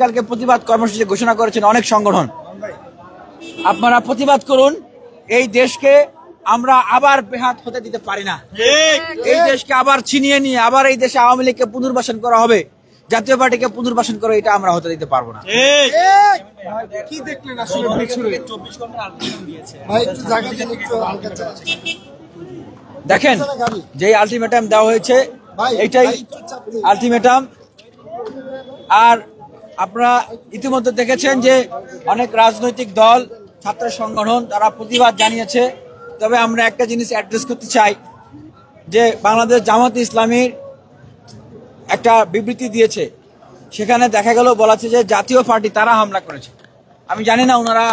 কালকে প্রতিবাদ কর্মসূচি ঘোষণা করেছেন অনেক সংগঠন। আপনারা প্রতিবাদ করুন। এই দেশকে আমরা আবার বেহাত হতে দিতে পারি না। এই দেশকে আবার ছিনিয়ে নিয়ে আবার এই দেশে আওয়ামী লীগকে পুনর্বাসন করা হবে, জাতীয় পার্টিকে পুনর্বাসন করে, এটা আমরা হতে দিতে পারবো না। কি দেখলেন আসলে? দেখেন, যে আলটিমেটাম দেওয়া হয়েছে এটাই আলটিমেটাম। আর আপনারা ইতিমধ্যে দেখেছেন যে অনেক রাজনৈতিক দল, ছাত্র সংগঠন তারা প্রতিবাদ জানিয়েছে। তবে আমরা একটা জিনিস অ্যাড্রেস করতে চাই যে বাংলাদেশ জামাত ইসলামীর একটা বিবৃতি দিয়েছে, সেখানে দেখা গেল বলাছে যে জাতীয় পার্টি তারা হামলা করেছে। আমি জানি না ওনারা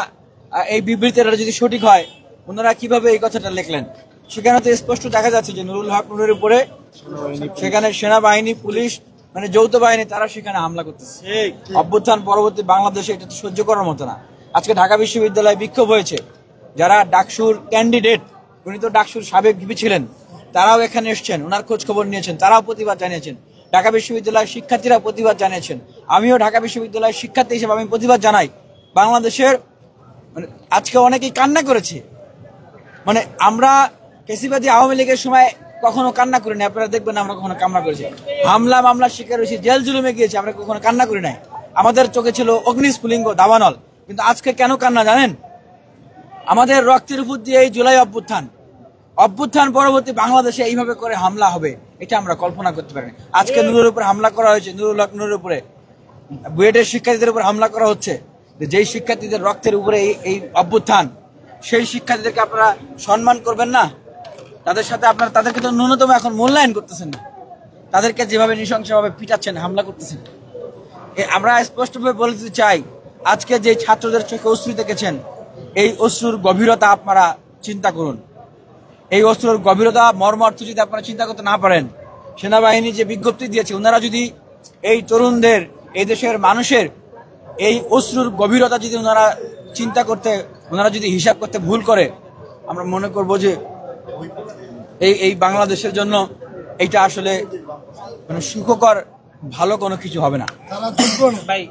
এই বিবৃতিটা যদি সঠিক হয় ওনারা কিভাবে এই কথাটা লিখলেন। সেখানে তো স্পষ্ট দেখা যাচ্ছে যে নুরুল হক নুরের উপরে সেখানে সেনাবাহিনী, পুলিশ, মানে যৌথ বাহিনী তারা সেখানে হামলা করতেছে। অভ্যুত্থান পরবর্তী বাংলাদেশে এটা তো সহ্য করার মতো না। আজকে ঢাকা বিশ্ববিদ্যালয়ে বিক্ষোভ হয়েছে, যারা ডাকসুর ক্যান্ডিডেট, উনি তো ডাকসুর সাবেক ভিপি ছিলেন, তারাও এখানে এসছেন, ওনার খোঁজ খবর নিয়েছেন, তারাও প্রতিবাদ জানিয়েছেন। ঢাকা বিশ্ববিদ্যালয়ের শিক্ষার্থীরা প্রতিবাদ জানিয়েছেন। আমিও ঢাকা বিশ্ববিদ্যালয়ের শিক্ষার্থী হিসেবে আমি প্রতিবাদ জানাই। বাংলাদেশের মানে আজকে অনেকেই কান্না করেছে। মানে আমরা ফ্যাসিবাদী আওয়ামী লীগের সময় কখনো কান্না করি না, আপনারা দেখবেন আমরা কখনো কান্না করেছি। হামলা মামলা শিকার হয়েছি, জেল জুলুমে গিয়েছি, আমরা কখনো কান্না করি নাই। আমাদের চোখে ছিল অগ্নিস্ফুলিঙ্গ, দাবানল। কিন্তু আজকে কেন কান্না জানেন? আমাদের রক্তের উপর দিয়ে এই জুলাই অভ্যুত্থান পরবর্তী বাংলাদেশে এইভাবে করে হামলা হবে এটা আমরা কল্পনা করতে পারিনি। আজকে নুরের উপর হামলা করা হয়েছে, নুরুল হক নুরের উপরে, বুয়েটের শিক্ষার্থীদের উপর হামলা করা হচ্ছে। যেই শিক্ষার্থীদের রক্তের উপরে এই অভ্যুত্থান, সেই শিক্ষার্থীদেরকে আপনারা সম্মান করবেন না? তাদের সাথে আপনারা তাদেরকে তো ন্যূনতম এখন মূল্যায়ন করতেছেন না। তাদেরকে যেভাবে নৃশংসভাবে পিটাচ্ছেন, হামলা করতেছেন। আমরা স্পষ্টভাবে বলে দিতে চাই, আজকে যে ছাত্রদের চোখে অশ্রু দেখেছেন, এই অশ্রুর গভীরতা আপনারা চিন্তা করুন। এই অশ্রুর গভীরতা, মর্মার্থ যদি আপনারা চিন্তা করতে না পারেন, সেনাবাহিনী যে বিজ্ঞপ্তি দিয়েছে, ওনারা যদি এই তরুণদের, এই দেশের মানুষের এই অশ্রুর গভীরতা যদি ওনারা চিন্তা করতে, ওনারা যদি হিসাব করতে ভুল করে, আমরা মনে করব যে এই বাংলাদেশের জন্য এইটা আসলে মানে সুখকর ভালো কোনো কিছু হবে না। ভাই,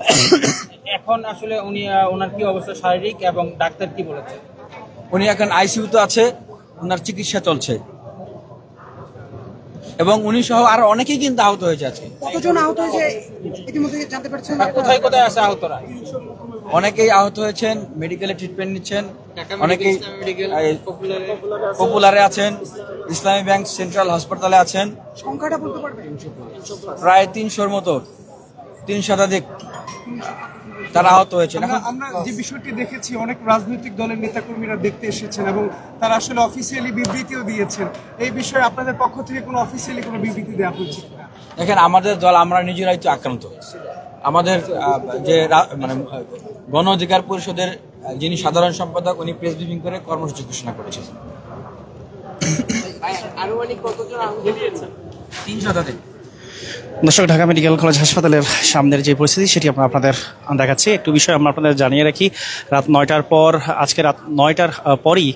এখন আসলে উনি ওনার কি অবস্থা শারীরিক, এবং ডাক্তার কি বলেছে? উনি এখন আইসিইউতে আছে, ওনার চিকিৎসা চলছে, এবং উনি সহ আরো অনেকেই কিন্তু আহত হয়েছে। আজকে কতজন আহত হয়েছে ইতিমধ্যে জানতে পারছেন? কোথায় কোথায় আছে আহতরা? অনেকেই আহত হয়েছেন, মেডিকেলে ট্রিটমেন্ট নিচ্ছেন। অনেকেই পপুলারে আছেন, ইসলামী ব্যাংক সেন্ট্রাল হাসপাতালে আছেন। সংখ্যাটা বলতে পারবেন? প্রায় 300-র মতো, 3 শতাধিক তারা আহত হয়েছেন। আমরা যে বিষয়টি দেখেছি, অনেক রাজনৈতিক দলের নেতাকর্মীরা দেখতে এসেছেন এবং তারা আসলে অফিসিয়ালি বিবৃতিও দিয়েছেন। এই বিষয়ে আপনাদের পক্ষ থেকে কোনো অফিসিয়ালি কোনো বিবৃতি দেওয়া হয়েছে? দেখেন, আমাদের দল, আমরা নিজেরাই তো আক্রান্ত। আমাদের যে মানে গণ অধিকার পরিষদের যিনি সাধারণ সম্পাদক, উনি প্রেস ব্রিফিং করে কর্মসূচি ঘোষণা করেছেন। 3 শতাধিক। দর্শক, ঢাকা মেডিকেল কলেজ হাসপাতালের সামনের যে পরিস্থিতি সেটি আমরা আপনাদের দেখাচ্ছি। একটু বিষয় আমরা আপনাদের জানিয়ে রাখি, রাত 9টার পর, আজকে রাত 9টার পরই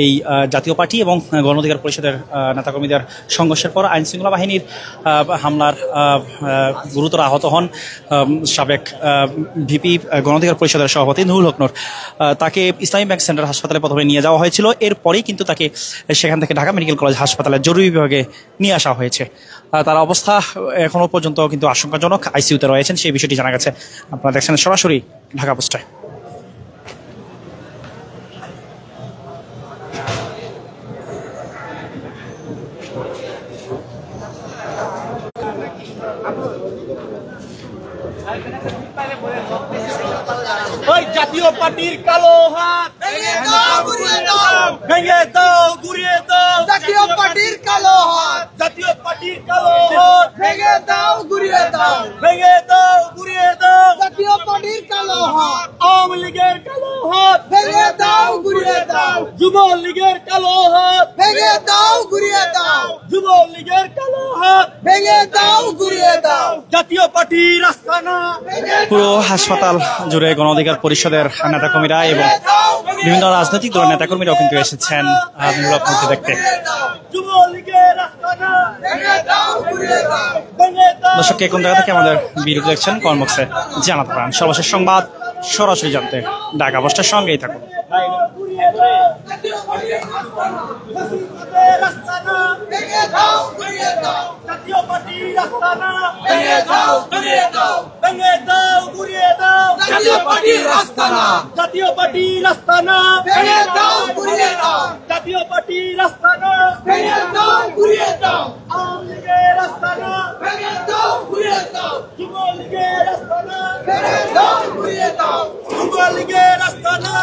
এই জাতীয় পার্টি এবং গণ অধিকার পরিষদের নেতাকর্মীদের সংঘর্ষের পর আইনশৃঙ্খলা বাহিনীর হামলার গুরুতর আহত হন সাবেক ভিপি গণ অধিকার পরিষদের সভাপতি নুরুল হক নূর। তাকে ইসলামী ব্যাংক সেন্টার হাসপাতালে প্রথমে নিয়ে যাওয়া হয়েছিল, এরপরেই কিন্তু তাকে সেখান থেকে ঢাকা মেডিকেল কলেজ হাসপাতালের জরুরি বিভাগে নিয়ে আসা হয়েছে। তার অবস্থা এখনো পর্যন্ত কিন্তু আশঙ্কাজনক, আইসিইউতে রয়েছেন, সেই বিষয়টি জানা গেছে। আপনারা দেখছেন সরাসরি ঢাকা পোস্টায়। ওই জাতীয় পার্টির কালো হাত ভেঙে দাও, গুড়িয়ে দাও, ভেঙে দাও, গুড়িয়ে দাও। জাতীয় পার্টির কালো হাত, জাতীয় পার্টির কালো হাত ভেঙে দাও, গুড়িয়ে দাও। ভেঙে দাও, গুড়িয়ে দাও। জাতীয় পার্টির কালো হাত, আওয়ামী লীগের কালো হাত ভেঙে দাও, গুড়িয়ে দাও। যুব লীগের কালো হাত ভেঙে দাও, গুড়িয়ে দাও। যুব লীগের কালো হাত ভেঙে দাও, গুড়িয়ে দাও। জাতীয় পার্টির আস্তানা পুরো হাসপাতাল জুড়ে গণ অধিকার পরিষদের নেতাকর্মীরা এবং বিভিন্ন রাজনৈতিক দলের নেতাকর্মীরাও কিন্তু এসেছেন নুরুল হক নূরকে দেখতে। যুব লীগের আস্তানা আস্তানা ভেঙে দাও গুড়িয়ে দাও ভেঙে দাও। দর্শক কে কোন জায়গা থেকে আমাদের ভিডিও দেখছেন কমেন্ট বক্সে জানাতে পারেন। সর্বশেষ সংবাদ সরাসরি জানতে ঢাকা পোস্টের সঙ্গেই থাকুন। জাতীয় পার্টির আস্তানা ভেঙে দাও গুড়িয়ে দাও ভেঙে দাও গুড়িয়ে দাও জাতীয় পার্টির আস্তানা জাতীয় পার্টির আস্তানা ভেঙে দাও গুড়িয়ে দাও জাতীয় পার্টির আস্তানা ভেঙে দাও গুড়িয়ে দাও আওয়ামী লীগের আস্তানা ভেঙে দাও গুড়িয়ে দাও যুবলীগের আস্তানা ভেঙে দাও গুড়িয়ে দাও যুবলীগের আস্তানা।